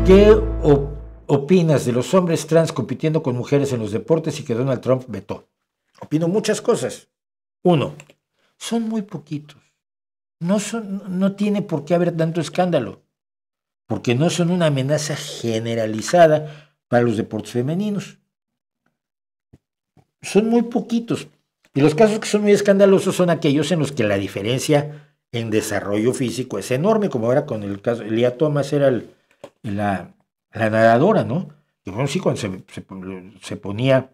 ¿Qué opinas de los hombres trans compitiendo con mujeres en los deportes y que Donald Trump vetó? Opino muchas cosas. Uno, son muy poquitos. No tiene por qué haber tanto escándalo, porque no son una amenaza generalizada para los deportes femeninos. Son muy poquitos. Y los casos que son muy escandalosos son aquellos en los que la diferencia en desarrollo físico es enorme, como ahora con el caso, Lia Thomas era la nadadora, ¿no? Y bueno, sí, cuando se ponía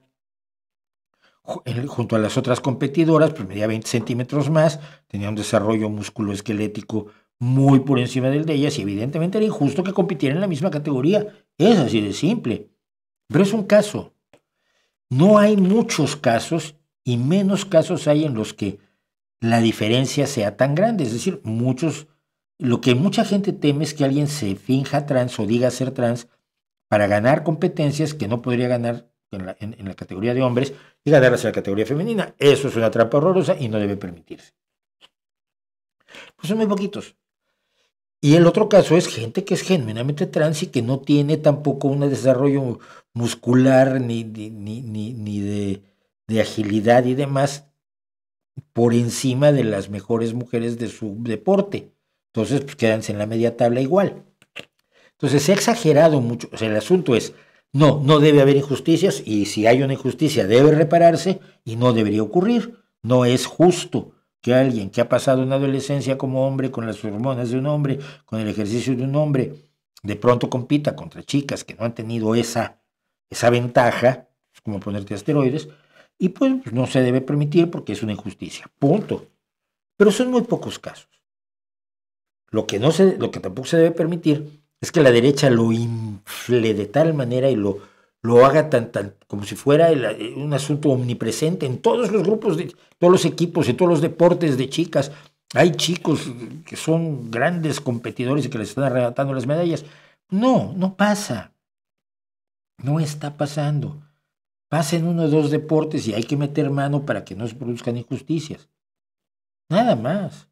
junto a las otras competidoras, pues medía 20 centímetros más, tenía un desarrollo musculoesquelético muy por encima del de ellas, y evidentemente era injusto que compitieran en la misma categoría. Es así de simple. Pero es un caso. No hay muchos casos, y menos casos hay en los que la diferencia sea tan grande. Es decir, lo que mucha gente teme es que alguien se finja trans o diga ser trans para ganar competencias que no podría ganar en la categoría de hombres y ganarlas en la categoría femenina. Eso es una trampa horrorosa y no debe permitirse. Pues son muy poquitos. Y el otro caso es gente que es genuinamente trans y que no tiene tampoco un desarrollo muscular ni de agilidad y demás por encima de las mejores mujeres de su deporte. Entonces, pues quédanse en la media tabla igual. Entonces, se ha exagerado mucho. O sea, el asunto es, no debe haber injusticias, y si hay una injusticia debe repararse y no debería ocurrir. No es justo que alguien que ha pasado una adolescencia como hombre, con las hormonas de un hombre, con el ejercicio de un hombre, de pronto compita contra chicas que no han tenido esa ventaja, es como ponerte asteroides, y pues no se debe permitir porque es una injusticia, punto. Pero son muy pocos casos. Lo que tampoco se debe permitir es que la derecha lo infle de tal manera y lo haga tan como si fuera un asunto omnipresente en todos los grupos, todos los equipos, en todos los deportes de chicas. Hay chicos que son grandes competidores y que les están arrebatando las medallas. No pasa. No está pasando. Pasa en uno o dos deportes y hay que meter mano para que no se produzcan injusticias. Nada más.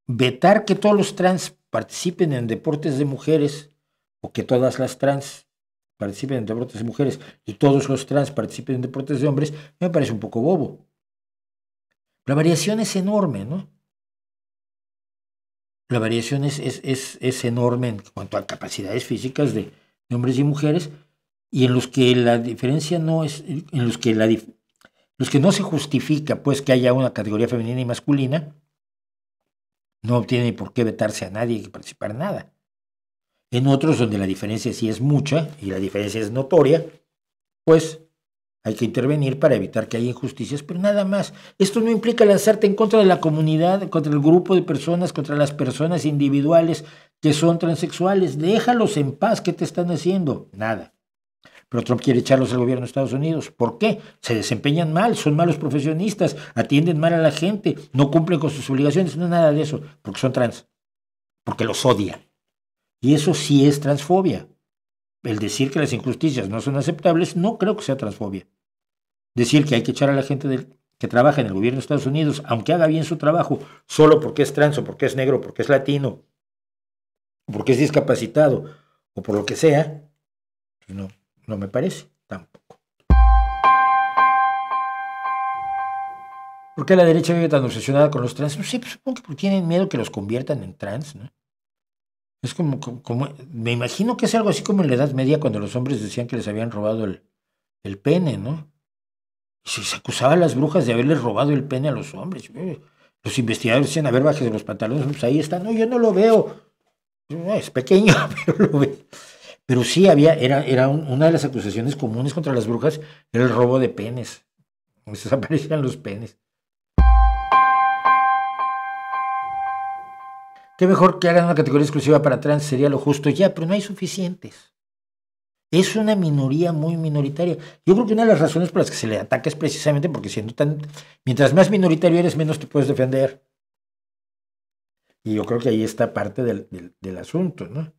Vetar que todos los trans participen en deportes de mujeres, o que todas las trans participen en deportes de mujeres y todos los trans participen en deportes de hombres, me parece un poco bobo. La variación es enorme, ¿no? La variación es enorme en cuanto a capacidades físicas de hombres y mujeres, y en los que la diferencia no es, en los que no se justifica pues que haya una categoría femenina y masculina, no tiene por qué vetarse a nadie que participar en nada. En otros donde la diferencia sí es mucha y la diferencia es notoria, pues hay que intervenir para evitar que haya injusticias, pero nada más. Esto no implica lanzarte en contra de la comunidad, contra el grupo de personas, contra las personas individuales que son transexuales. Déjalos en paz. ¿Qué te están haciendo? Nada. Pero Trump quiere echarlos al gobierno de Estados Unidos. ¿Por qué? Se desempeñan mal, son malos profesionistas, atienden mal a la gente, no cumplen con sus obligaciones, no nada de eso, porque son trans, porque los odia. Y eso sí es transfobia. El decir que las injusticias no son aceptables, no creo que sea transfobia. Decir que hay que echar a la gente que trabaja en el gobierno de Estados Unidos, aunque haga bien su trabajo, solo porque es trans, o porque es negro, porque es latino, o porque es discapacitado, o por lo que sea, pues no me parece tampoco. ¿Por qué la derecha vive tan obsesionada con los trans? No sé, pues supongo que porque tienen miedo que los conviertan en trans, ¿no? Es como, me imagino que es algo así como en la Edad Media, cuando los hombres decían que les habían robado el pene, ¿no? Y se acusaba a las brujas de haberles robado el pene a los hombres. Los investigadores decían, a ver, bájese los pantalones, pues ahí está. No, yo no lo veo. Es pequeño, pero lo veo. Pero sí era una de las acusaciones comunes contra las brujas, era el robo de penes. Desaparecían los penes. Qué mejor que hagan una categoría exclusiva para trans, sería lo justo ya, pero no hay suficientes. Es una minoría muy minoritaria. Yo creo que una de las razones por las que se le ataca es precisamente porque mientras más minoritario eres, menos te puedes defender. Y yo creo que ahí está parte del asunto, ¿no?